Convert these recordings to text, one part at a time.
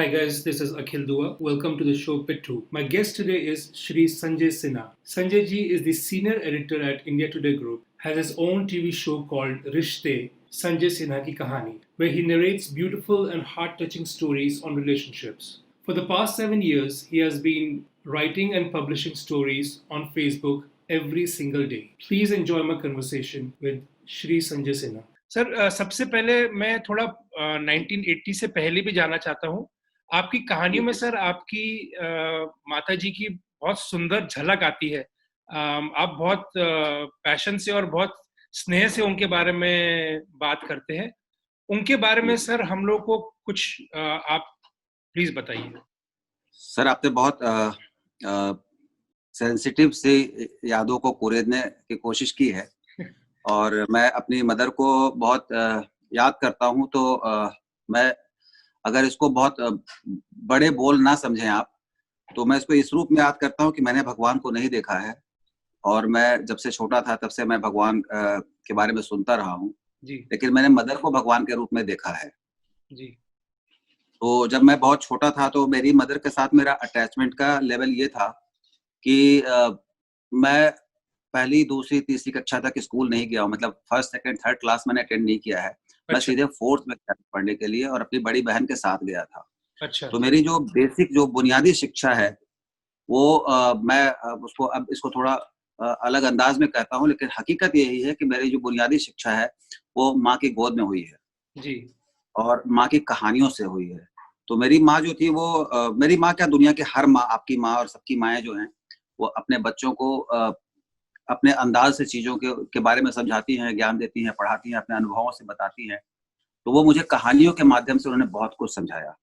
Hi guys, this is Akhil Dua. Welcome to the show Pittu. My guest today is Shri Sanjay Sinha. Sanjay ji is the senior editor at India Today Group, has his own TV show called Rishte, Sanjay Sinha Ki Kahani, where he narrates beautiful and heart-touching stories on relationships. For the past 7 years, he has been writing and publishing stories on Facebook every single day. Please enjoy my conversation with Shri Sanjay Sinha. Sir सबसे पहले मैं थोड़ा 1980 से पहले भी जाना चाहता हूँ आपकी कहानियों में। सर आपकी माता जी की बहुत सुंदर झलक आती है। आप बहुत पैशन से और बहुत स्नेह से उनके बारे में बात करते हैं। उनके बारे में सर हम लोग को कुछ आप प्लीज बताइए। सर आपने बहुत सेंसिटिव से यादों को कुरेदने की कोशिश की है और मैं अपनी मदर को बहुत याद करता हूँ। तो मैं अगर इसको बहुत बड़े बोल ना समझें आप, तो मैं इसको इस रूप में याद करता हूँ कि मैंने भगवान को नहीं देखा है और मैं जब से छोटा था तब से मैं भगवान के बारे में सुनता रहा हूँ, लेकिन मैंने मदर को भगवान के रूप में देखा है जी। तो जब मैं बहुत छोटा था तो मेरी मदर के साथ मेरा अटैचमेंट का लेवल ये था कि मैं पहली, दूसरी, तीसरी कक्षा तक स्कूल नहीं गया हूँ। मतलब फर्स्ट, सेकंड, थर्ड क्लास मैंने अटेंड नहीं किया है। मैं सीधे फोर्थ में गया पढ़ने के लिए और अपनी बड़ी बहन के साथ गया था। तो मेरी जो बेसिक जो बुनियादी शिक्षा है वो मैं उसको अब इसको थोड़ा अलग अंदाज में कहता हूँ, लेकिन हकीकत यही है कि मेरी जो बुनियादी शिक्षा है वो माँ की गोद में हुई है जी, और माँ की कहानियों से हुई है। तो मेरी माँ जो थी वो मेरी माँ क्या, दुनिया की हर माँ, आपकी माँ और सबकी माएँ जो हैं वो अपने बच्चों को अपने अंदाज से चीजों के बारे में समझाती हैं, ज्ञान देती हैं, पढ़ाती हैं, अपने अनुभवों से बताती हैं। तो वो मुझे कहानियों के माध्यम से उन्होंने बहुत कुछ समझाया।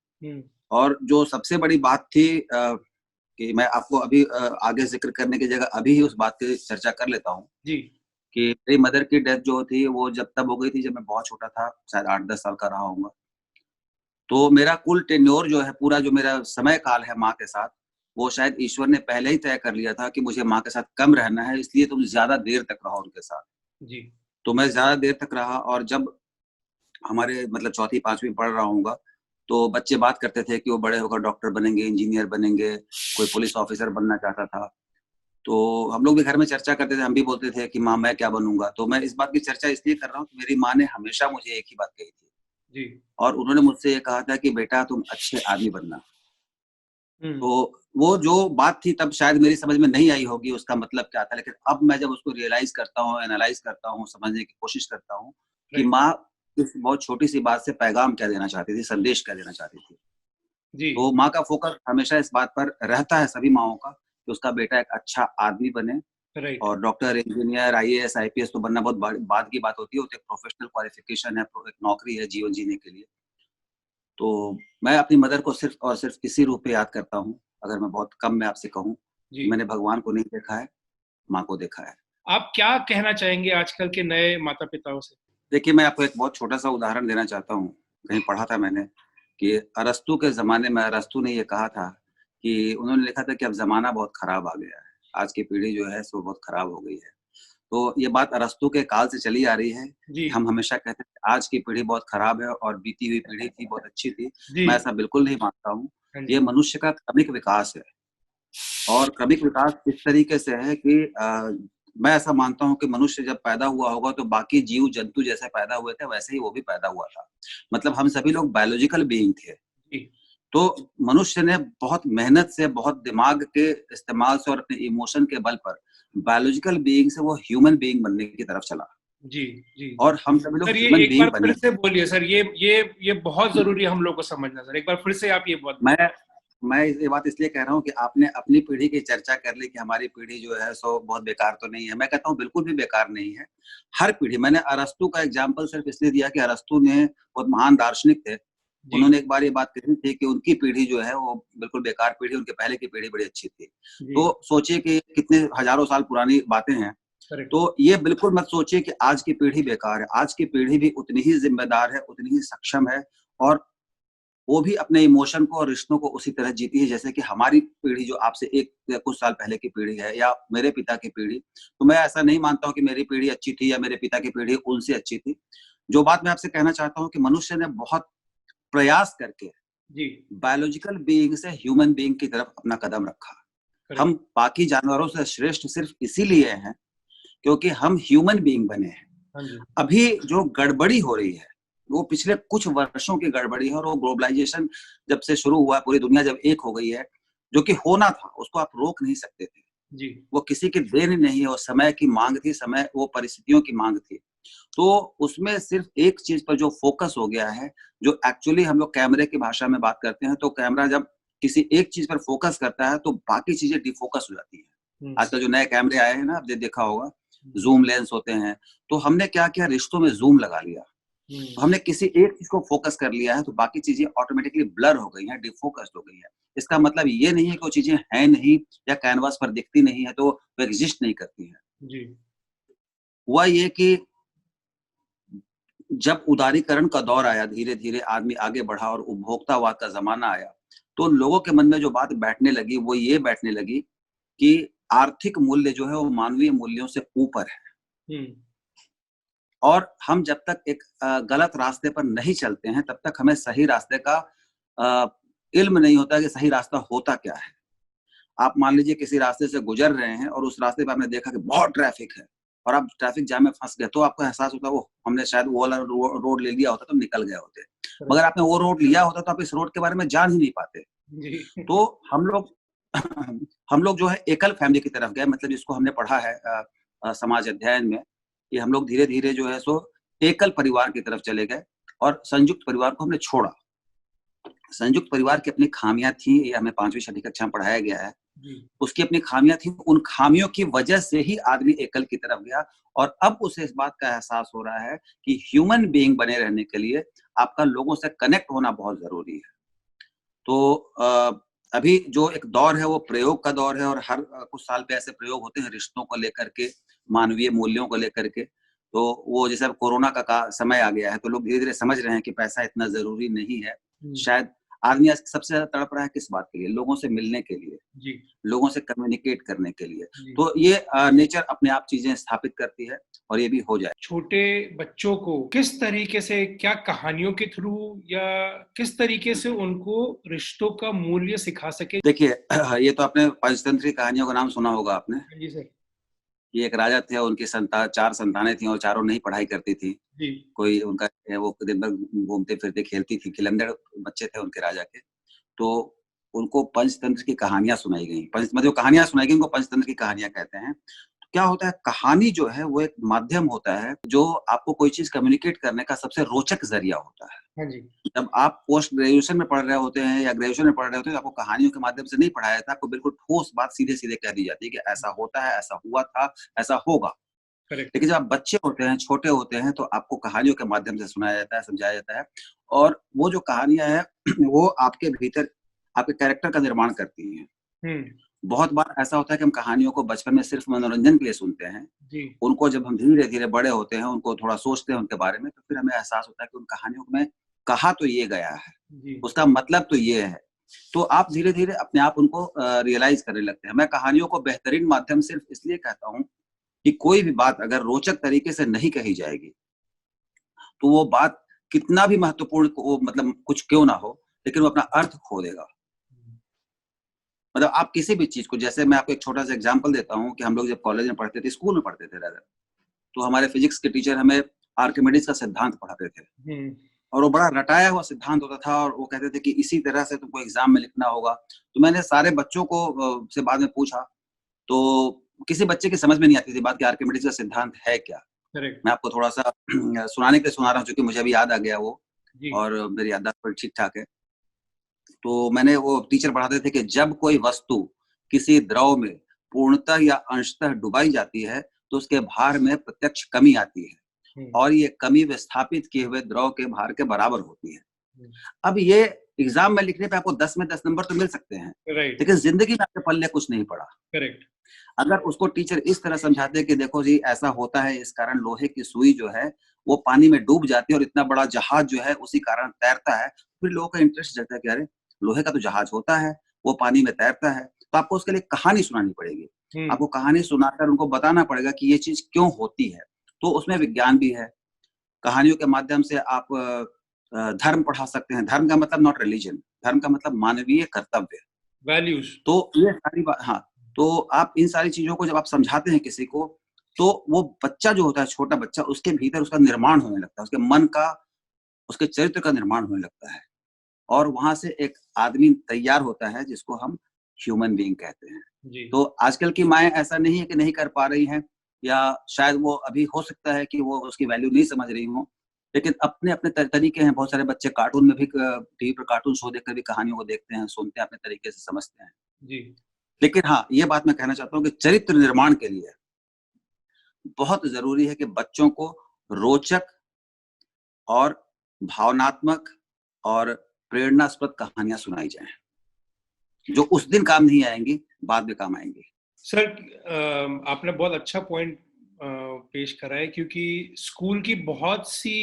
और जो सबसे बड़ी बात थी कि मैं आपको अभी आगे जिक्र करने की जगह अभी ही उस बात की चर्चा कर लेता हूँ जी, कि मेरी मदर की डेथ जो थी वो जब तब हो गई थी जब मैं बहुत छोटा था, शायद 8-10 साल का रहा होऊंगा। तो मेरा कुल टेन्योर जो है, पूरा जो मेरा समय काल है माँ के साथ, वो शायद ईश्वर ने पहले ही तय कर लिया था कि मुझे माँ के साथ कम रहना है, इसलिए तुम ज्यादा देर तक रहो उनके साथ जी। तो मैं ज्यादा देर तक रहा और जब हमारे मतलब चौथी, पांचवी पढ़ रहा हूँगा तो बच्चे बात करते थे कि वो बड़े होकर डॉक्टर बनेंगे, इंजीनियर बनेंगे, कोई पुलिस ऑफिसर बनना चाहता था। तो हम लोग भी घर में चर्चा करते थे, हम भी बोलते थे कि माँ मैं क्या बनूंगा। तो मैं इस बात की चर्चा इसलिए कर रहा हूँ कि मेरी माँ ने हमेशा मुझे एक ही बात कही थी जी, और उन्होंने मुझसे ये कहा था कि बेटा तुम अच्छे आदमी बनना। तो वो जो बात थी तब शायद मेरी समझ में नहीं आई होगी उसका मतलब क्या था, लेकिन अब मैं जब उसको रियलाइज करता हूँ, एनालाइज करता हूँ, समझने की कोशिश करता हूँ कि माँ इस बहुत छोटी सी बात से पैगाम क्या देना चाहती थी, संदेश क्या देना चाहती थी जी। तो माँ का फोकस हमेशा इस बात पर रहता है सभी माँओं का कि उसका बेटा एक अच्छा आदमी बने और डॉक्टर, इंजीनियर, आईएएस, आईपीएस तो बनना बहुत बाद की बात होती है, वो तो एक प्रोफेशनल क्वालिफिकेशन है, एक नौकरी है जीवन जीने के लिए। तो मैं अपनी मदर को सिर्फ और सिर्फ इसी रूप में याद करता हूँ। अगर मैं बहुत कम में आपसे कहूँ, मैंने भगवान को नहीं देखा है, माँ को देखा है। आप क्या कहना चाहेंगे आजकल के नए माता-पिताओं से? देखिए, मैं आपको एक बहुत छोटा-सा उदाहरण देना चाहता हूँ। कहीं पढ़ा था मैंने कि अरस्तू के ज़माने में अरस्तू ने ये कहा था कि उन्होंने लिखा था कि अब ज़माना बहुत खराब आ गया है। आज की पीढ़ी जो है सो बहुत खराब हो गई है। तो ये बात अरस्तू के काल से चली आ रही है। हम हमेशा कहते हैं आज की पीढ़ी बहुत खराब है और बीती हुई पीढ़ी थी बहुत अच्छी थी। मैं ऐसा बिल्कुल नहीं मानता हूँ। ये मनुष्य का क्रमिक विकास है और क्रमिक विकास इस तरीके से है कि मैं ऐसा मानता हूँ कि मनुष्य जब पैदा हुआ होगा तो बाकी जीव जंतु जैसे पैदा हुए थे वैसे ही वो भी पैदा हुआ था। मतलब हम सभी लोग बायोलॉजिकल बीइंग थे। तो मनुष्य ने बहुत मेहनत से, बहुत दिमाग के इस्तेमाल से और अपने इमोशन के बल पर बायोलॉजिकल बीइंग से वो ह्यूमन बीइंग बनने की तरफ चला जी जी। और हम सभी लोग ह्यूमन बीइंग बने। फिर से बोलिए सर, ये बहुत जरूरी है हम लोग को समझना। सर एक बार फिर से आप ये मैं ये बात इसलिए कह रहा हूँ कि आपने अपनी पीढ़ी की चर्चा कर ली कि हमारी पीढ़ी जो है सो बहुत बेकार तो नहीं है। मैं कहता हूँ बिल्कुल भी बेकार नहीं है। हर पीढ़ी, मैंने अरस्तू का एग्जाम्पल सिर्फ इसलिए दिया कि अरस्तू ने बहुत महान दार्शनिक थे। उन्होंने एक बार ये बात कही थी कि उनकी पीढ़ी जो है वो बिल्कुल बेकार पीढ़ी, उनके पहले की पीढ़ी बड़ी अच्छी थी। तो सोचिए कि कितने हजारों साल पुरानी बातें हैं। तो ये बिल्कुल मत सोचिए कि आज की पीढ़ी बेकार है। आज की पीढ़ी भी उतनी ही जिम्मेदार है, उतनी ही सक्षम है और वो भी अपने इमोशन को और रिश्तों को उसी तरह जीती है जैसे कि हमारी पीढ़ी जो आपसे कुछ साल पहले की पीढ़ी है या मेरे पिता की पीढ़ी। तो मैं ऐसा नहीं मानता हूँ कि मेरी पीढ़ी अच्छी थी या मेरे पिता की पीढ़ी उनसे अच्छी थी। जो बात मैं आपसे कहना चाहता हूँ कि मनुष्य ने बहुत प्रयास करके जी, बायोलॉजिकल बीइंग से ह्यूमन बीइंग की तरफ अपना कदम रखा। हम करेक्ट। बाकी जानवरों से श्रेष्ठ सिर्फ इसीलिए हैं क्योंकि हम ह्यूमन बीइंग बने हैं। हाँ जी। अभी जो गड़बड़ी हो रही है, वो पिछले कुछ वर्षों की गड़बड़ी है और वो ग्लोबलाइजेशन जब से शुरू हुआ, पूरी दुनिया जब एक हो गई है, जो कि होना था, उसको आप रोक नहीं सकते थे। जी। वो किसी की देन नहीं है, वो समय की माँग थी, समय वो परिस्थितियों की माँग थी। तो उसमें सिर्फ एक चीज़ पर जो फ़ोकस हो गया है, जो एक्चुअली हम लोग कैमरे की भाषा में बात करते हैं, तो कैमरा जब किसी एक चीज़ पर फ़ोकस करता है, तो बाकी चीज़ें डिफ़ोकस हो जाती हैं। हुँ, आजकल जो नए कैमरे आए हैं ना, आपने देखा होगा, हुँ, ज़ूम लेंस होते हैं, तो हमने क्या किया, रिश्तों में ज़ूम लगा लिया। तो हुँ, हमने किसी एक चीज़ को फ़ोकस कर लिया है, तो बाकी चीज़ें ऑटोमैटिकली ब्लर हो गई हैं, डिफ़ोकस्ड हो गई हैं। इसका मतलब ये नहीं है कि वो चीज़ें हैं नहीं या कैनवास पर दिखती नहीं है, तो वो एग्ज़िस्ट नहीं करती हैं। जी। हुआ ये कि जब उदारीकरण का दौर आया, धीरे-धीरे आदमी आगे बढ़ा और उपभोक्तावाद का ज़माना आया, तो लोगों के मन में जो बात बैठने लगी, वो ये बैठने लगी कि आर्थिक मूल्य जो है, वो मानवीय मूल्यों से ऊपर है हुँ, और हम जब तक एक गलत रास्ते पर नहीं चलते हैं, तब तक हमें सही रास्ते का अ, इल्म नहीं होता कि सही रास्ता होता क्या है। आप मान लीजिए किसी रास्ते से गुज़र रहे हैं और उस रास्ते पे आपने देखा कि बहुत ट्रैफ़िक है और आप ट्रैफ़िक जाम में फँस गए, तो आपको एहसास होता है, ओह! हमने शायद वो वाला रोड ले लिया होता तो निकल गए होते। मगर करेक्ट। आपने वो रोड लिया होता तो आप इस रोड के बारे में जान ही नहीं पाते। जी। तो हम लोग हम लोग जो है एकल फ़ैमिली की तरफ गए, मतलब इसको हमने पढ़ा है समाज अध्ययन में कि हम लोग धीरे-धीरे जो है सो एकल परिवार की तरफ चले गए और संयुक्त परिवार को हमने छोड़ा। संयुक्त परिवार की अपनी खामियाँ थी, ये हमें 5वीं छठी कक्षा में पढ़ाया गया है। जी। उसकी अपनी खामियाँ थी, उन खामियों की वजह से ही आदमी एकल की तरफ गया और अब उसे इस बात का एहसास हो रहा है कि ह्यूमन बीइंग बने रहने के लिए आपका लोगों से कनेक्ट होना बहुत ज़रूरी है। तो अभी जो एक दौर है वो प्रयोग का दौर है और हर कुछ साल पे ऐसे प्रयोग होते हैं रिश्तों को लेकर के, मानवीय मूल्यों को लेकर के। तो वो जैसे अब कोरोना का समय आ गया है, तो लोग धीरे-धीरे समझ रहे हैं कि पैसा इतना ज़रूरी नहीं है। हुँ, शायद आदमी आज सबसे ज़्यादा तड़प रहा है किस बात के लिए? लोगों से मिलने के लिए। जी, लोगों से कम्युनिकेट करने के लिए। जी। तो ये नेचर अपने आप चीज़ें स्थापित करती है और ये भी हो जाए। छोटे बच्चों को किस तरीके से क्या कहानियों के थ्रू या किस तरीके से उनको रिश्तों का मूल्य सिखा सके? देखिए ये तो आपने पंचतंत्र की कहानियों का नाम सुना होगा आपने। हाँ जी सर। ये एक राजा थे, उनकी 4 संतानें थी और चारों नहीं पढ़ाई करती थी। जी, कोई उनका वो दिन भर घूमते-फिरते खेलती थी, खिलंदड़ बच्चे थे उनके राजा के। तो उनको पंचतंत्र की कहानियाँ सुनाई गईं। पंच मतलब कहानियाँ सुनाई गईं, उनको पंचतंत्र की कहानियाँ कहते हैं। तो क्या होता है, कहानी जो है वो एक माध्यम होता है, जो आपको कोई चीज़ कम्युनिकेट करने का सबसे रोचक ज़रिया होता है। हाँ जी। जब आप पोस्ट ग्रेजुएशन में पढ़ रहे होते हैं या ग्रेजुएशन में पढ़ रहे होते हैं, तो आपको कहानियों के माध्यम से नहीं पढ़ाया जाता, आपको बिल्कुल ठोस बात सीधे-सीधे कह दी जाती है कि ऐसा होता है, ऐसा हुआ था, ऐसा होगा। करेक्ट। लेकिन जब आप बच्चे होते हैं, छोटे होते हैं, तो आपको कहानियों के माध्यम से सुनाया जाता है, समझाया जाता है और वो जो कहानियाँ हैं, वो आपके भीतर आपके कैरेक्टर का निर्माण करती हैं। हुँ, बहुत बार ऐसा होता है कि हम कहानियों को बचपन में सिर्फ़ मनोरंजन के लिए सुनते हैं। जी, उनको जब हम धीरे-धीरे बड़े होते हैं, उनको थोड़ा सोचते हैं उनके बारे में, तो फिर हमें एहसास होता है कि उन कहानियों में कहा तो ये गया है, जी। उसका मतलब तो ये है। तो आप धीरे-धीरे अपने आप उनको रियलाइज़ करने लगते हैं। मैं कहानियों को बेहतरीन माध्यम सिर्फ़ इसलिए कहता हूँ कि कोई भी बात अगर रोचक तरीके से नहीं कही जाएगी, तो वो बात कितना भी महत्वपूर्ण हो, मतलब कुछ क्यों ना हो, लेकिन वो अपना अर्थ खो देगा। मतलब आप किसी भी चीज़ को, जैसे मैं आपको एक छोटा-सा एग्ज़ाम्पल देता हूँ कि हम लोग जब कॉलेज में पढ़ते थे, स्कूल में पढ़ते थे रादर, तो हमारे फिज़िक्स के टीचर हमें आर्किमिडीज़ का सिद्धांत पढ़ाते थे हुँ, और वो बड़ा रटाया हुआ सिद्धांत होता था और वो कहते थे कि इसी तरह से तुमको एग्ज़ाम में लिखना होगा। तो मैंने सारे बच्चों को से बाद में पूछा, तो किसी बच्चे की समझ में नहीं आती थी बात कि आर्किमिडीज़ का सिद्धांत है क्या? करेक्ट। मैं आपको थोड़ा-सा सुनाने के लिए सुना रहा हूँ, चूँकि मुझे अभी याद आ गया वो जी, और मेरी याददाश्त थोड़ी ठीक-ठाक है। तो मैंने वो टीचर पढ़ाते थे कि जब कोई वस्तु किसी द्रव में पूर्णतः या अंशतः डुबाई जाती है, तो उसके भार में प्रत्यक्ष कमी आती है हुँ, और ये कमी विस्थापित किए हुए द्रव के भार के बराबर होती है। हुँ, अब ये एग्ज़ाम में लिखने पे आपको 10 में 10 नंबर तो मिल सकते हैं, राइट, लेकिन ज़िंदगी में आपके पल्ले कुछ नहीं पड़ा। करेक्ट। अगर उसको टीचर इस तरह समझाते कि देखो जी ऐसा होता है, इस कारण लोहे की सुई जो है वो पानी में डूब जाती है और इतना बड़ा जहाज जो है उसी कारण तैरता है, फिर लोगों का इंटरेस्ट जगता है कि अरे! लोहे का तो जहाज होता है, वो पानी में तैरता है। तो आपको उसके लिए कहानी सुनानी पड़ेगी। हुँ, आपको कहानी सुनाकर उनको बताना पड़ेगा कि ये चीज़ क्यों होती है। तो उसमें विज्ञान भी है। कहानियों के माध्यम से आप धर्म पढ़ा सकते हैं। धर्म का मतलब नॉट रिलिजन। धर्म का मतलब मानवीय कर्तव्य, वैल्यूज। तो ये सारी बात, हाँ, तो आप इन सारी चीजों को जब आप समझाते हैं किसी को, तो वो बच्चा जो होता है, छोटा बच्चा, उसके भीतर उसका निर्माण होने लगता है, उसके मन का, उसके चरित्र का निर्माण होने लगता है, और वहां से एक आदमी तैयार होता है जिसको हम ह्यूमन बीइंग कहते हैं। जी। तो आजकल की माएँ ऐसा नहीं है कि नहीं कर पा रही हैं, या शायद वो अभी हो सकता है कि वो उसकी वैल्यू नहीं समझ रही हों, लेकिन अपने-अपने तरीके हैं। बहुत सारे बच्चे कार्टून में भी टीवी पर कार्टून शो देखकर भी कहानियों को देखते हैं, सुनते हैं, अपने तरीके से समझते हैं। जी। लेकिन हाँ, ये बात मैं कहना चाहता हूँ कि चरित्र निर्माण के लिए बहुत ज़रूरी है कि बच्चों को रोचक और भावनात्मक और प्रेरणास्पद कहानियाँ सुनाई जाएँ, जो उस दिन काम नहीं आएँगी, बाद में काम आएँगी। सर, आपने बहुत अच्छा पॉइंट पेश करा है, क्योंकि स्कूल की बहुत सी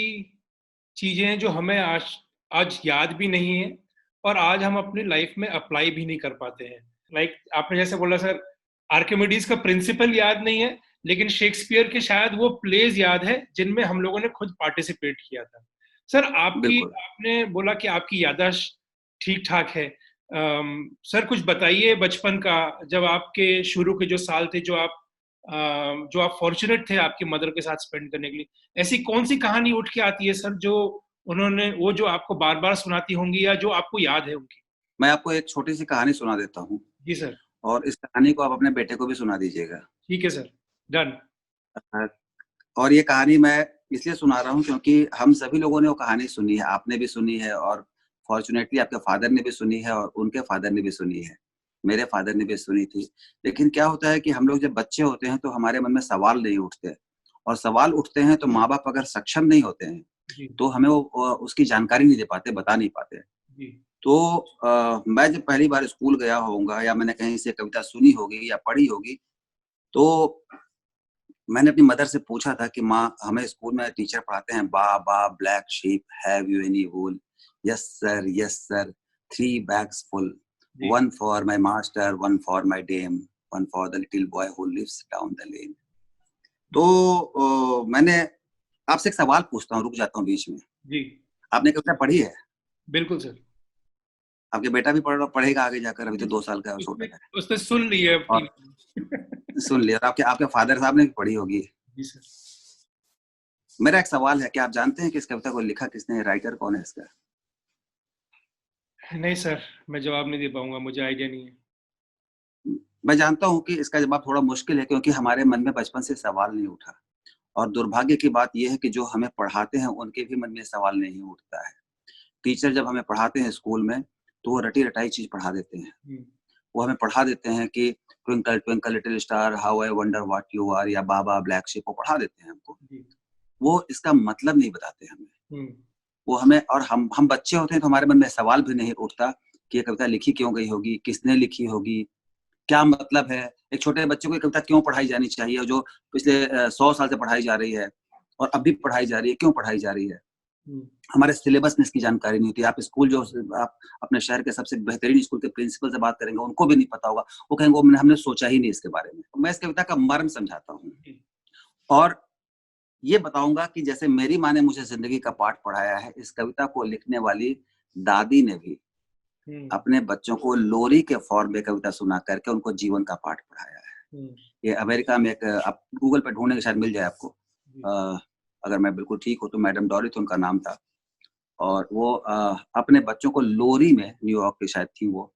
चीज़ें हैं जो हमें आज आज याद भी नहीं है, और आज हम अपनी लाइफ में अप्लाई भी नहीं कर पाते हैं। लाइक आपने जैसे बोला सर, आर्किमिडीज का प्रिंसिपल याद नहीं है, लेकिन शेक्सपियर के शायद वो प्लेज याद है जिनमें हम लोगों ने खुद पार्टिसिपेट किया था। सर, बिल्कुल। आपने बोला कि आपकी याददाश्त ठीक ठाक है। सर, कुछ बताइए बचपन का, जब आपके शुरू के जो साल थे, जो आप फॉर्चुनेट थे आपकी मदर के साथ स्पेंड करने के लिए, ऐसी कौन सी कहानी उठ के आती है सर, वो जो आपको बार बार सुनाती होंगी, या जो आपको याद है उनकी? मैं आपको एक छोटी-सी कहानी सुना देता हूँ, जी सर। और इस कहानी को आप अपने बेटे को भी सुना दीजिएगा। ठीक है सर, डन। अ, और ये कहानी मैं इसलिए सुना रहा हूँ क्योंकि हम सभी लोगों ने वो कहानी सुनी है, आपने भी सुनी है, और फॉर्च्यूनेटली आपके फादर ने भी सुनी है, और उनके फादर ने भी सुनी है। मेरे फादर ने भी सुनी थी। लेकिन क्या होता है कि हम लोग जब बच्चे होते हैं तो हमारे मन में सवाल नहीं उठते, और सवाल उठते हैं तो माँ-बाप अगर सक्षम नहीं होते हैं, जी। तो हमें वो उसकी जानकारी नहीं दे पाते, बता नहीं पाते। जी। तो मैं जब पहली बार स्कूल गया होऊँगा, या मैंने कहीं से कविता सुनी होगी या पढ़ी होगी, तो मैंने अपनी मदर से पूछा था कि माँ, हमें स्कूल में टीचर पढ़ाते हैं, baa baa black sheep have you any wool, yes sir 3 bags full, जी। 1 for my master, 1 for my dame, 1 for the little boy who lives down the lane. तो मैंने आपसे एक सवाल पूछता हूँ, रुक जाता हूँ बीच में। जी। आपने कविता पढ़ी है? बिल्कुल सर। आपके बेटा भी पढ़ेगा आगे जाकर, अभी तो 2 साल का है, छोटा उसने है। उसने सुन ली है अब और टीवी। सुन लिया, और आपके आपके फादर साहब ने भी पढ़ी होगी। जी सर। मेरा एक सवाल है, क्या आप जानते हैं कि इस कविता को लिखा किसने है, राइटर कौन है इसका? नहीं सर, मैं जवाब नहीं दे पाऊंगा, मुझे आइडिया नहीं है। मैं जानता हूँ कि इसका जवाब थोड़ा मुश्किल है, क्योंकि हमारे मन में बचपन से सवाल नहीं उठा, और दुर्भाग्य की बात ये है कि जो हमें पढ़ाते हैं उनके भी मन में सवाल नहीं उठता है। टीचर जब हमें पढ़ाते हैं स्कूल में, तो वो रटी-रटाई चीज़ पढ़ा देते हैं। हम्म। वो हमें पढ़ा देते हैं कि twinkle twinkle little star how I wonder what you are, या बाबा ब्लैक शिप, वो पढ़ा देते हैं हमको। जी। वो इसका मतलब नहीं बताते हमें। हम्म। वो हमें, और हम बच्चे होते हैं तो हमारे मन में सवाल भी नहीं उठता कि ये कविता लिखी क्यों गई होगी, किसने लिखी होगी, क्या मतलब है? एक छोटे बच्चे को ये कविता क्यों पढ़ाई जानी चाहिए, जो पिछले 100 साल से पढ़ाई जा रही है, और अब भी पढ़ाई जा रही है, क्यों पढ़ाई जा रही है? हम्म। हमारे सिलेबस में इसकी जानकारी नहीं होती। आप स्कूल जो आप अपने शहर के सबसे बेहतरीन स्कूल के प्रिंसिपल से बात करेंगे, उनको भी नहीं पता होगा। वो कहेंगे हमने सोचा ही नहीं इसके बारे में। मैं इस कविता का मर्म समझाता हूँ, जी। और ये बताऊँगा कि जैसे मेरी माँ ने मुझे ज़िंदगी का पाठ पढ़ाया है, इस कविता को लिखने वाली दादी ने भी हम्म। अपने बच्चों को लोरी के फॉर्म में कविता सुना करके उनको जीवन का पाठ पढ़ाया है। हम्म। ये अमेरिका में एक, आप गूगल पे ढूँढेंगे शायद मिल जाए आपको। जी। अगर मैं बिल्कुल ठीक हूँ तो मैडम डॉरिथ उनका नाम था, और वो अपने बच्चों को लोरी में, न्यूयॉर्क की शायद थी वो,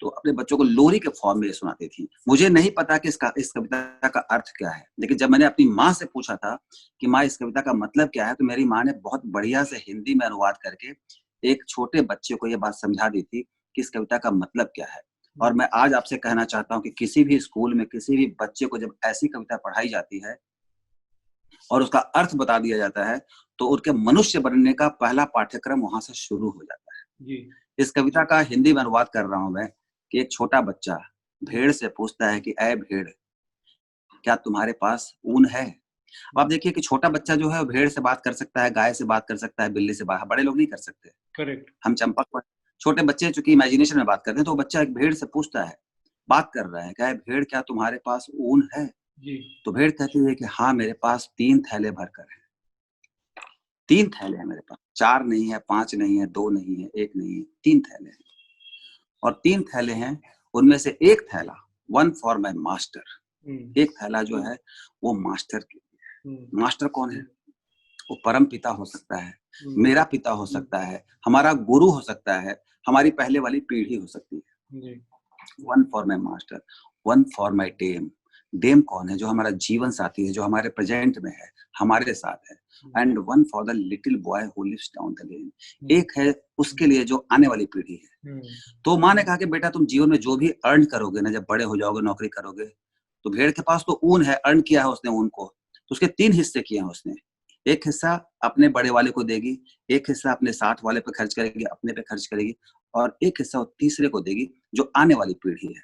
तो अपने बच्चों को लोरी के फॉर्म में सुनाती थी। मुझे नहीं पता कि इस कविता का अर्थ क्या है, लेकिन जब मैंने अपनी माँ से पूछा था कि माँ, इस कविता का मतलब क्या है, तो मेरी माँ ने बहुत बढ़िया से हिंदी में अनुवाद करके एक छोटे बच्चे को ये बात समझा दी थी कि इस कविता का मतलब क्या है। और मैं आज आपसे कहना चाहता हूँ कि किसी भी स्कूल में किसी भी बच्चे को जब ऐसी कविता पढ़ाई जाती है और उसका अर्थ बता दिया जाता है, तो उनके मनुष्य बनने का पहला पाठ्यक्रम वहाँ से शुरू हो जाता है। जी। इस कविता का हिंदी में अनुवाद कर रहा हूँ मैं, कि एक छोटा बच्चा भेड़ से पूछता है कि ऐ भेड़, क्या तुम्हारे पास ऊन है? अब आप देखिए कि छोटा बच्चा जो है वो भेड़ से बात कर सकता है, गाय से बात कर सकता है, बिल्ली से बात, बड़े लोग नहीं कर सकते। करेक्ट। हम चंपक पर, छोटे बच्चे चूँकि इमेजिनेशन में बात करते हैं, तो वो बच्चा एक भेड़ से पूछता है, बात कर रहा है, क्या है भेड़, क्या तुम्हारे पास ऊन है? जी। तो भेड़ कहती है कि हाँ, मेरे पास 3 थैले भरकर है। 3 थैले हैं मेरे पास, 4 नहीं है, 5 नहीं है, 2 नहीं है, 1 नहीं है, 3 थैले हैं। और 3 थैले हैं, उनमें से एक थैला वन फॉर माय मास्टर, एक थैला जो है वो मास्टर के लिए। मास्टर कौन है? वो परम पिता हो सकता है, मेरा पिता हो सकता है, हमारा गुरु हो सकता है, हमारी पहले वाली पीढ़ी हो सकती है। One for my master, one for my dame. Dame कौन है? जो हमारा जीवन साथी है, जो हमारे प्रेजेंट में है, हमारे साथ है। And one for the little boy who lives down the lane, एक है उसके लिए जो आने वाली पीढ़ी है। तो माँ ने कहा कि बेटा तुम जीवन में जो भी अर्न करोगे ना, जब बड़े हो जाओगे, नौकरी करोगे, तो भेड़ के पास तो ऊन है, अर्न किया है उसने ऊन को, तो उसके 3 हिस्से किए हैं उसने। एक हिस्सा अपने बड़े वाले को देगी, एक हिस्सा अपने साथ वाले पे खर्च करेगी, अपने पे खर्च करेगी, और एक हिस्सा वो तीसरे को देगी जो आने वाली पीढ़ी है,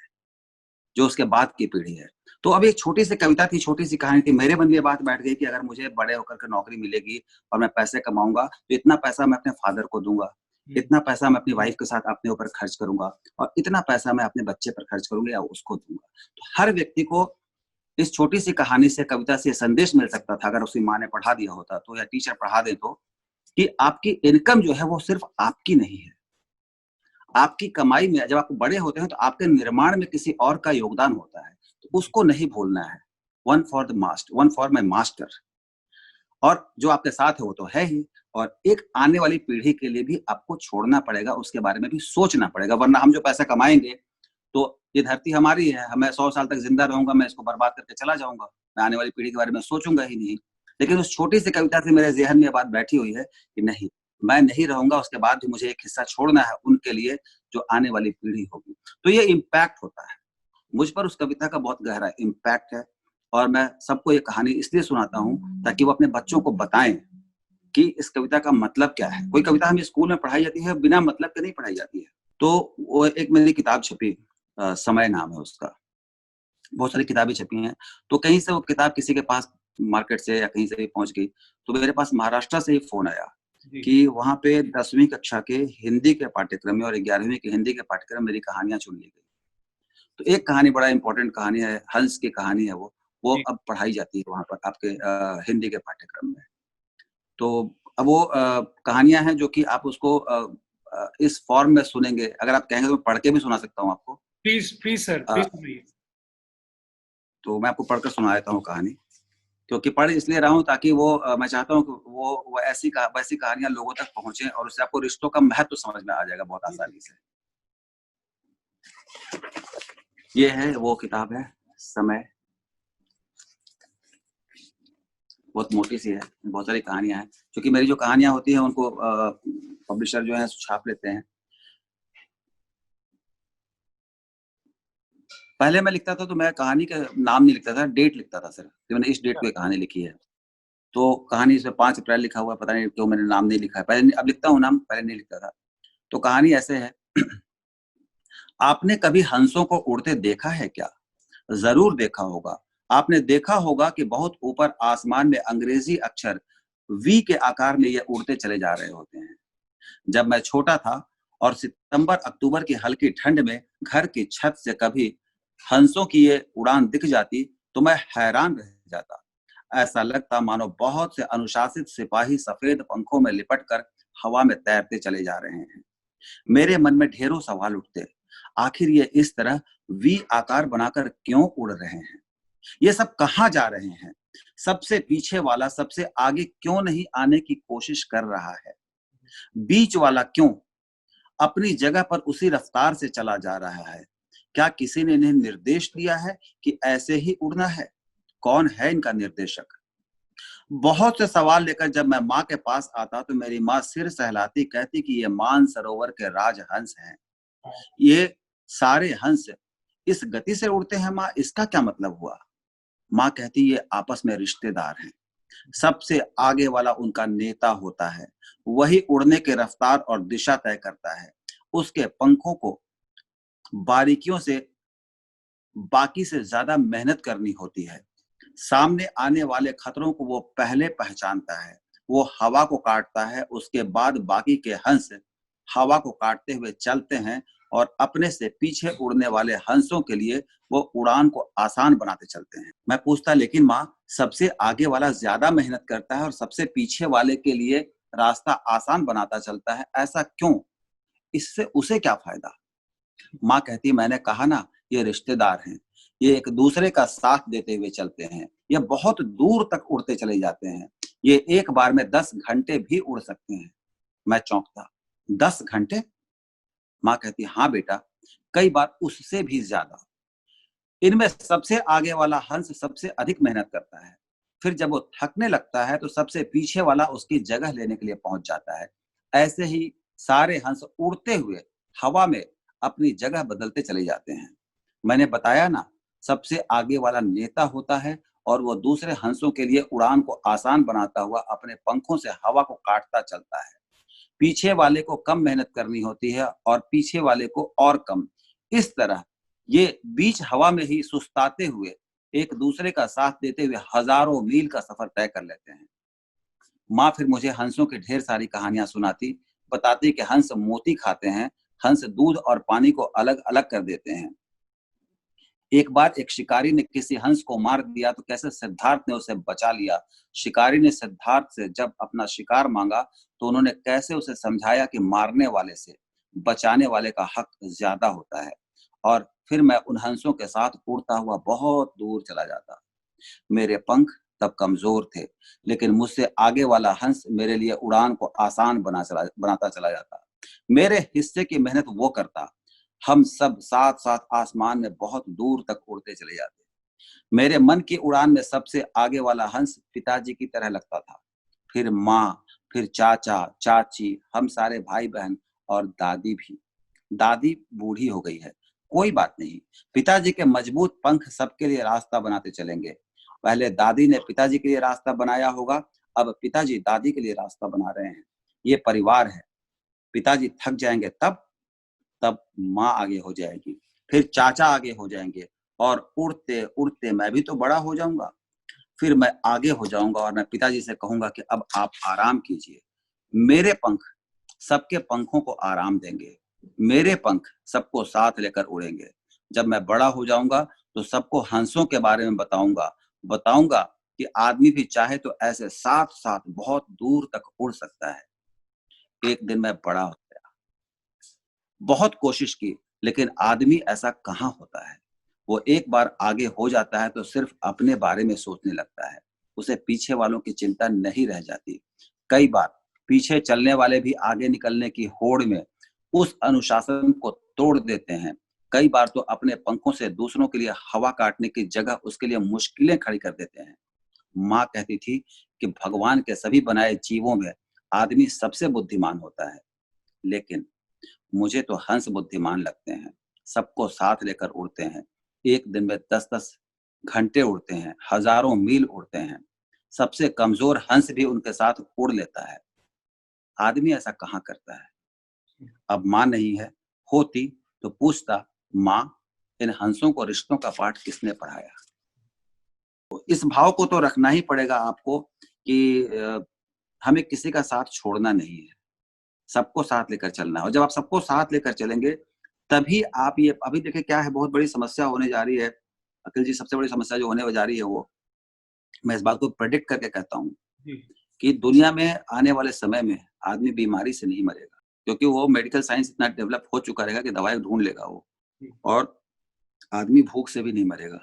जो उसके बाद की पीढ़ी है। तो अब एक छोटी सी कविता थी, छोटी सी कहानी थी, मेरे मन में ये बात बैठ गई कि अगर मुझे बड़े होकर के नौकरी मिलेगी और मैं पैसे कमाऊंगा, तो इतना पैसा मैं अपने फादर को दूंगा, इतना पैसा मैं अपनी वाइफ के साथ अपने ऊपर खर्च करूंगा, और इतना पैसा मैं अपने बच्चे पर खर्च करूंगा या उसको दूंगा। तो हर व्यक्ति को इस छोटी सी कहानी से, कविता से संदेश मिल सकता था, अगर उसकी माँ ने पढ़ा दिया होता तो, या टीचर पढ़ा दे तो, कि आपकी इनकम जो है वो सिर्फ आपकी नहीं है। आपकी कमाई में जब आप बड़े होते हैं तो आपके निर्माण में किसी और का योगदान होता है, तो उसको नहीं भूलना है। One for the master, one for my master. और जो आपके साथ है वो तो है ही, और एक आने वाली पीढ़ी के लिए भी आपको छोड़ना पड़ेगा, उसके बारे में भी सोचना पड़ेगा, वरना हम जो पैसा कमाएंगे तो ये धरती हमारी है, मैं 100 साल तक जिंदा रहूंगा, मैं इसको बर्बाद करके चला जाऊंगा, मैं आने वाली पीढ़ी के बारे में सोचूंगा ही नहीं। लेकिन उस छोटी सी कविता से मेरे ज़हन में ये बात बैठी हुई है कि नहीं, मैं नहीं रहूंगा, उसके बाद भी मुझे एक हिस्सा छोड़ना है उनके लिए, जो आने वाली पीढ़ी होगी। तो ये इम्पैक्ट होता है मुझ पर, उस कविता का बहुत गहरा इम्पैक्ट है। और मैं सबको ये कहानी इसलिए सुनाता हूँ ताकि वो अपने बच्चों को बताएं कि इस कविता का मतलब क्या है। कोई कविता हमें स्कूल में पढ़ाई जाती है, बिना मतलब के नहीं पढ़ाई जाती है। तो वो एक मेरी किताब छपी, समय नाम है उसका, बहुत सारी किताबें छपी हैं। तो कहीं से वो किताब किसी के पास मार्केट से या कहीं से भी पहुंच गई, तो मेरे पास महाराष्ट्र से ही फोन आया कि वहां पे 10वीं कक्षा के हिंदी के पाठ्यक्रम में और 11वीं के हिंदी के पाठ्यक्रम मेरी कहानियां चुन ली गई। तो एक कहानी, बड़ा इंपॉर्टेंट कहानी है, हंस की कहानी है, वो अब पढ़ाई जाती है वहां पर आपके हिंदी के पाठ्यक्रम में। तो अब वो कहानियां हैं जो कि आप उसको इस फॉर्म में सुनेंगे, अगर आप कहेंगे तो मैं पढ़ के भी सुना सकता हूँ आपको। Please please sir, please. तो मैं आपको पढ़कर सुना देता हूँ कहानी, क्योंकि पढ़ इसलिए रहा हूँ ताकि वो मैं चाहता हूँ कि वो वैसी कहानियां लोगों तक पहुंचे, और उससे आपको रिश्तों का महत्व समझ में आ जाएगा बहुत आसानी से। ये है, वो किताब है समय, बहुत मोटी सी है, बहुत सारी कहानियां हैं, क्योंकि मेरी जो कहानियां होती हैं उनको पब्लिशर जो है छाप लेते हैं। पहले मैं लिखता था तो मैं कहानी का नाम नहीं लिखता था, डेट लिखता था सिर्फ कि मैंने इस डेट को कहानी लिखी है। तो कहानी इसमें 5 अप्रैल लिखा हुआ है, पता नहीं क्यों मैंने नाम नहीं लिखा है। पहले अब लिखता हूँ नाम, पहले नहीं लिखता था। तो कहानी ऐसे है। आपने कभी हंसों को उड़ते देखा है क्या? जरूर देखा होगा। आपने देखा होगा कि बहुत ऊपर आसमान में अंग्रेजी अक्षर वी के आकार में ये उड़ते चले जा रहे होते हैं। जब मैं छोटा था और सितंबर अक्टूबर की हल्की ठंड में घर की छत से कभी हंसों की ये उड़ान दिख जाती तो मैं हैरान रह जाता। ऐसा लगता मानो बहुत से अनुशासित सिपाही सफेद पंखों में लिपटकर हवा में तैरते चले जा रहे हैं। मेरे मन में ढेरों सवाल उठते। आखिर ये इस तरह वी आकार बनाकर क्यों उड़ रहे हैं? ये सब कहाँ जा रहे हैं? सबसे पीछे वाला सबसे आगे क्यों नहीं आने की कोशिश कर रहा है? बीच वाला क्यों अपनी जगह पर उसी रफ्तार से चला जा रहा है? क्या किसी ने इन्हें निर्देश दिया है कि ऐसे ही उड़ना है? कौन है इनका निर्देशक? बहुत से सवाल लेकर जब मैं माँ के पास आता तो मेरी माँ सिर सहलाती, कहती कि ये मानसरोवर के राजहंस हैं। ये सारे हंस इस गति से उड़ते हैं माँ, इसका क्या मतलब हुआ? माँ कहती ये आपस में रिश्तेदार हैं। सबसे आगे वाला उनका नेता होता है, वही उड़ने के रफ्तार और दिशा तय करता है। उसके पंखों को बारीकियों से बाकी से ज्यादा मेहनत करनी होती है। सामने आने वाले खतरों को वो पहले पहचानता है। वो हवा को काटता है, उसके बाद बाकी के हंस हवा को काटते हुए चलते हैं और अपने से पीछे उड़ने वाले हंसों के लिए वो उड़ान को आसान बनाते चलते हैं। मैं पूछता, लेकिन माँ, सबसे आगे वाला ज्यादा मेहनत करता है और सबसे पीछे वाले के लिए रास्ता आसान बनाता चलता है, ऐसा क्यों? इससे उसे क्या फायदा? माँ कहती, मैंने कहा ना, ये रिश्तेदार हैं, ये एक दूसरे का साथ देते हुए चलते हैं, ये बहुत दूर तक उड़ते चले जाते हैं, ये एक बार में 10 घंटे भी उड़ सकते हैं। मैं चौंकता, 10 घंटे? माँ कहती, हाँ बेटा, कई बार उससे भी ज्यादा। इनमें सबसे आगे वाला हंस सबसे अधिक मेहनत करता है। फिर जब वो थकने लगता है तो सबसे पीछे वाला उसकी जगह लेने के लिए पहुंच जाता है। ऐसे ही सारे हंस उड़ते हुए हवा में अपनी जगह बदलते चले जाते हैं। मैंने बताया ना, सबसे आगे वाला नेता होता है और वो दूसरे हंसों के लिए उड़ान को आसान बनाता हुआ अपने पंखों से हवा को काटता चलता है। पीछे वाले को कम मेहनत करनी होती है और पीछे वाले को और कम। इस तरह ये बीच हवा में ही सुस्ताते हुए एक दूसरे का साथ देते हुए हजारों मील का सफर तय कर लेते हैं। माँ फिर मुझे हंसों की ढेर सारी कहानियां सुनाती, बताती कि हंस मोती खाते हैं, हंस दूध और पानी को अलग अलग कर देते हैं। एक बार एक शिकारी ने किसी हंस को मार दिया तो कैसे सिद्धार्थ ने उसे बचा लिया। शिकारी ने सिद्धार्थ से जब अपना शिकार मांगा तो उन्होंने कैसे उसे समझाया कि मारने वाले से बचाने वाले का हक ज्यादा होता है। और फिर मैं उन हंसों के साथ उड़ता हुआ बहुत दूर चला जाता। मेरे पंख तब कमजोर थे, लेकिन मुझसे आगे वाला हंस मेरे लिए उड़ान को आसान बनाता चला जाता। मेरे हिस्से की मेहनत वो करता। हम सब साथ साथ आसमान में बहुत दूर तक उड़ते चले जाते। मेरे मन की उड़ान में सबसे आगे वाला हंस पिताजी की तरह लगता था। फिर माँ, फिर चाचा, चाची, हम सारे भाई बहन और दादी भी। दादी बूढ़ी हो गई है, कोई बात नहीं, पिताजी के मजबूत पंख सबके लिए रास्ता बनाते चलेंगे। पहले दादी ने पिताजी के लिए रास्ता बनाया होगा, अब पिताजी दादी के लिए रास्ता बना रहे हैं। ये परिवार है। पिताजी थक जाएंगे तब तब माँ आगे हो जाएगी, फिर चाचा आगे हो जाएंगे और उड़ते उड़ते मैं भी तो बड़ा हो जाऊंगा। फिर मैं आगे हो जाऊंगा और मैं पिताजी से कहूंगा कि अब आप आराम कीजिए। मेरे पंख सबके पंखों को आराम देंगे। मेरे पंख सबको साथ लेकर उड़ेंगे। जब मैं बड़ा हो जाऊंगा तो सबको हंसों के बारे में बताऊंगा। बताऊंगा कि आदमी भी चाहे तो ऐसे साथ साथ बहुत दूर तक उड़ सकता है। एक दिन मैं बड़ा हो गया। बहुत कोशिश की, लेकिन आदमी ऐसा कहाँ होता है। वो एक बार आगे हो जाता है तो सिर्फ अपने बारे में सोचने लगता है। उसे पीछे वालों की चिंता नहीं रह जाती। कई बार पीछे चलने वाले भी आगे निकलने की होड़ में उस अनुशासन को तोड़ देते हैं। कई बार तो अपने पंखों से दूसरों के लिए हवा काटने की जगह उसके लिए मुश्किलें खड़ी कर देते हैं। माँ कहती थी कि भगवान के सभी बनाए जीवों में आदमी सबसे बुद्धिमान होता है, लेकिन मुझे तो हंस बुद्धिमान लगते हैं। सबको साथ लेकर उड़ते हैं। एक दिन में 10-10 घंटे उड़ते हैं, हजारों मील उड़ते हैं। सबसे कमजोर हंस भी उनके साथ उड़ लेता है। आदमी ऐसा कहाँ करता है। अब माँ नहीं है, होती तो पूछता, माँ, इन हंसों को रिश्तों का पाठ किसने पढ़ाया। तो इस भाव को तो रखना ही पड़ेगा आपको कि हमें किसी का साथ छोड़ना नहीं है, सबको साथ लेकर चलना है। और जब आप सबको साथ लेकर चलेंगे तभी आप ये अभी देखिए क्या है, बहुत बड़ी समस्या होने जा रही है। अखिल जी, सबसे बड़ी समस्या जो होने जा रही है वो, मैं इस बात को प्रेडिक्ट करके कहता हूँ जी, कि दुनिया में आने वाले समय में आदमी बीमारी से नहीं मरेगा, क्योंकि वो मेडिकल साइंस इतना डेवलप हो चुका रहेगा कि दवाई ढूँढ लेगा वो। जी, और आदमी भूख से भी नहीं मरेगा,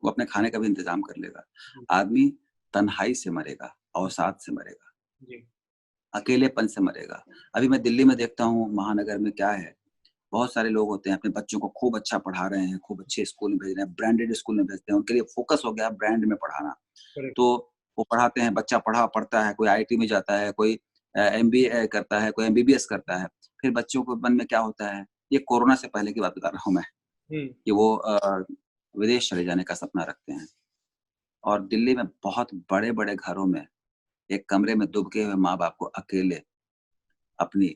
वो अपने खाने का भी इंतज़ाम कर लेगा। जी, आदमी तन्हाई से मरेगा, अवसाद से मरेगा, जी, अकेलेपन से मरेगा। अभी मैं दिल्ली में देखता हूँ महानगर में क्या है, बहुत सारे लोग होते हैं अपने बच्चों को खूब अच्छा पढ़ा रहे हैं, खूब अच्छे स्कूल में भेज रहे हैं, ब्रांडेड स्कूल में भेजते हैं, उनके लिए फोकस हो गया ब्रांड में पढ़ाना। करेक्ट, तो वो पढ़ाते हैं, बच्चा पढ़ता है, कोई आईआईटी में जाता है, कोई एमबीए करता है, कोई एमबीबीएस करता है। फिर बच्चों के मन में क्या होता है, ये कोरोना से पहले की बात बता रहा हूँ मैं, हुँ, कि वो विदेश चले जाने का सपना रखते हैं। और दिल्ली में बहुत बड़े-बड़े घरों में एक कमरे में दुबके हुए माँ-बाप को अकेले अपनी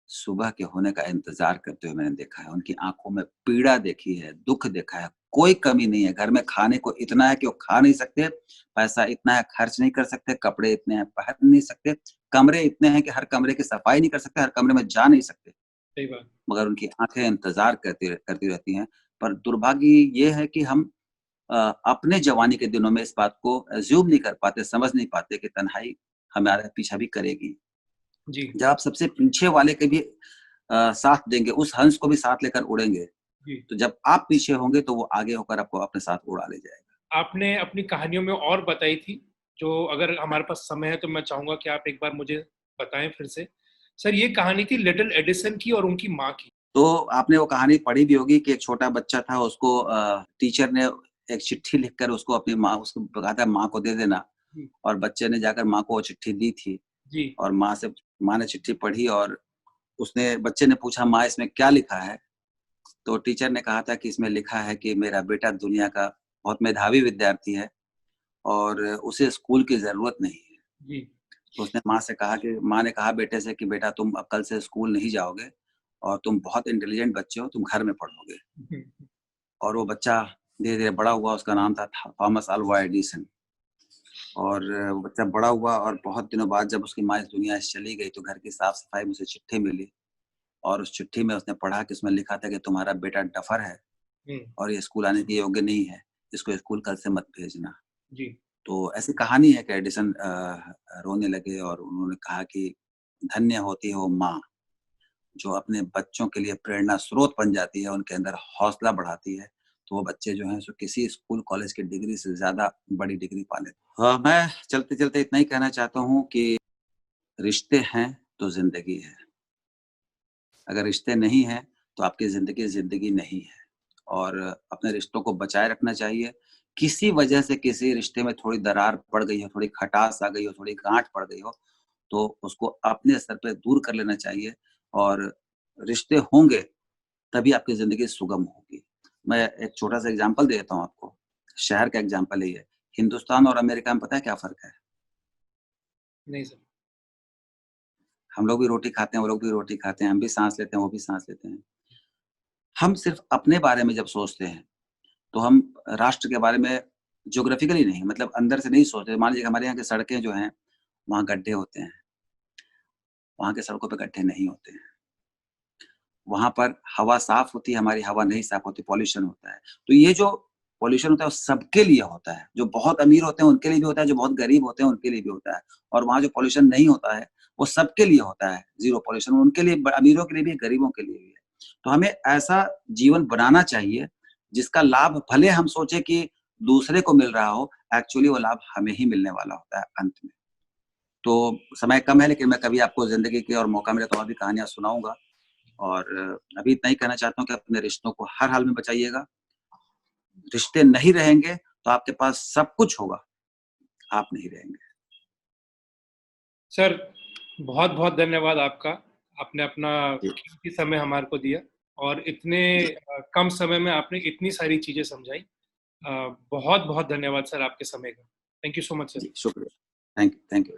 सुबह के होने का इंतज़ार करते हुए मैंने देखा है। उनकी आँखों में पीड़ा देखी है, दुःख देखा है, कोई कमी नहीं है। घर में खाने को इतना है कि वो खा नहीं सकते, पैसा इतना है खर्च नहीं कर सकते, कपड़े इतने हैं पहन नहीं सकते, कमरे इतने हैं कि हर कमरे की सफाई नहीं कर सकते, हर कमरे में जा नहीं सकते। सही बात। मगर उनकी आँखें इंतज़ार करती रहती हैं। पर दुर्भाग्य ये है कि हम अपने जवानी के दिनों में इस बात को अज़्यूम नहीं कर पाते, समझ नहीं पाते कि तन्हाई हमारा पीछा भी करेगी। जी, जब आप सबसे पीछे वाले के भी साथ देंगे, उस हंस को भी साथ लेकर उड़ेंगे। जी। तो जब आप पीछे होंगे तो वो आगे होकर आपको अपने साथ उड़ा ले जाएगा। आपने अपनी कहानियों में और बताई थी, जो अगर हमारे पास समय है तो मैं चाहूँगा कि आप एक बार मुझे बताएँ फिर से। सर, ये कहानी थी लिटिल एडिसन की और उनकी माँ की। तो आपने वो कहानी पढ़ी भी होगी कि एक छोटा बच्चा था, उसको टीचर ने एक चिट्ठी लिखकर उसको अपनी माँ, उसको कहा था माँ को दे देना, जी, और बच्चे ने जाकर माँ को वो चिट्ठी दी थी। जी, और माँ ने चिट्ठी पढ़ी और बच्चे ने पूछा, माँ इसमें क्या लिखा है? तो टीचर ने कहा था कि इसमें लिखा है कि मेरा बेटा दुनिया का बहुत मेधावी विद्यार्थी है और उसे स्कूल की ज़रूरत नहीं है। जी। तो उसने माँ ने कहा बेटे से कि बेटा तुम अब कल से स्कूल नहीं जाओगे और तुम बहुत इंटेलिजेंट बच्चे हो, तुम घर में पढ़ोगे। हुँ, और वो बच्चा धीरे-धीरे बड़ा हुआ, उसका नाम था थॉमस अल्वा एडिसन। और वो बच्चा बड़ा हुआ और बहुत दिनों बाद जब उसकी माँ इस दुनिया से चली गई तो घर की साफ-सफाई में उसे चिट्ठी मिली, और उस चिट्ठी में उसने पढ़ा कि उसमें लिखा था कि तुम्हारा बेटा डफ़र है हुँ, और ये स्कूल आने के योग्य नहीं है, इसको स्कूल कल से मत भेजना। जी, तो ऐसी कहानी है कि एडिसन रोने लगे और उन्होंने कहा कि धन्य होती है वो माँ, जो अपने बच्चों के लिए प्रेरणा स्रोत बन जाती है, उनके अंदर हौसला बढ़ाती है, तो वो बच्चे जो हैं सो किसी स्कूल, कॉलेज की डिग्री से ज़्यादा बड़ी डिग्री पा लेते हैं। मैं चलते-चलते इतना ही कहना चाहता हूँ कि रिश्ते हैं तो ज़िंदगी है। अगर रिश्ते नहीं हैं, तो आपकी ज़िंदगी ज़िंदगी नहीं है, और अपने रिश्तों को बचाए रखना चाहिए। किसी वजह से किसी रिश्ते में थोड़ी दरार पड़ गई हो, थोड़ी खटास आ गई हो, थोड़ी गाँठ पड़ गई हो, तो उसको अपने स्तर पे दूर कर लेना चाहिए, और रिश्ते होंगे, तभी आपकी ज़िंदगी सुगम होगी। मैं एक छोटा-सा एग्ज़ाम्पल दे देता हूँ आपको। शहर का एग्ज़ाम्पल है ये। हिंदुस्तान और अमेरिका में पता है क्या फ़र्क है? नहीं सर। हम लोग भी रोटी खाते हैं, वो लोग भी रोटी खाते हैं, हम भी साँस लेते हैं, वो भी साँस लेते हैं। हम सिर्फ़ अपने बारे में जब सोचते हैं, तो हम राष्ट्र के बारे में ज्योग्राफिकली नहीं, मतलब अंदर से नहीं सोचते। मान लीजिए हमारे यहाँ की सड़कें जो हैं, वहाँ गड्ढे होते हैं, वहाँ की सड़कों पे गड्ढे नहीं होते हैं। वहाँ पर हवा साफ़ होती है, हमारी हवा नहीं साफ़ होती, पॉल्यूशन होता है। तो ये जो पॉल्यूशन होता है, वो सबके लिए होता है। जो बहुत अमीर होते हैं, उनके लिए भी होता है, जो बहुत गरीब होते हैं, उनके लिए भी होता है। और वहाँ जो पॉल्यूशन नहीं होता है, वो सबके लिए होता है, ज़ीरो पॉल्यूशन। उनके लिए अमीरों के लिए भी है, गरीबों के लिए भी है। तो हमें ऐसा जीवन बनाना चाहिए, जिसका लाभ भले हम सोचे कि दूसरे को मिल रहा हो, एक्चुअली वो लाभ हमें ही मिलने वाला होता है अंत में। तो समय कम है, लेकिन मैं कभी आपको ज़िंदगी की और मौका मिले तो और भी कहानियाँ सुनाऊँगा। और अभी इतना ही कहना चाहता हूँ कि अपने रिश्तों को हर हाल में बचाइएगा। रिश्ते नहीं रहेंगे तो आपके पास सब कुछ होगा, आप नहीं रहेंगे। सर, बहुत-बहुत धन्यवाद आपका। आपने अपना जी, कीमती समय हमारे को दिया और इतने जी, कम समय में आपने इतनी सारी चीज़ें समझाई। बहुत-बहुत धन्यवाद सर आपके समय का। Thank you so much sir. जी, शुक्रिया। Thank you, thank you.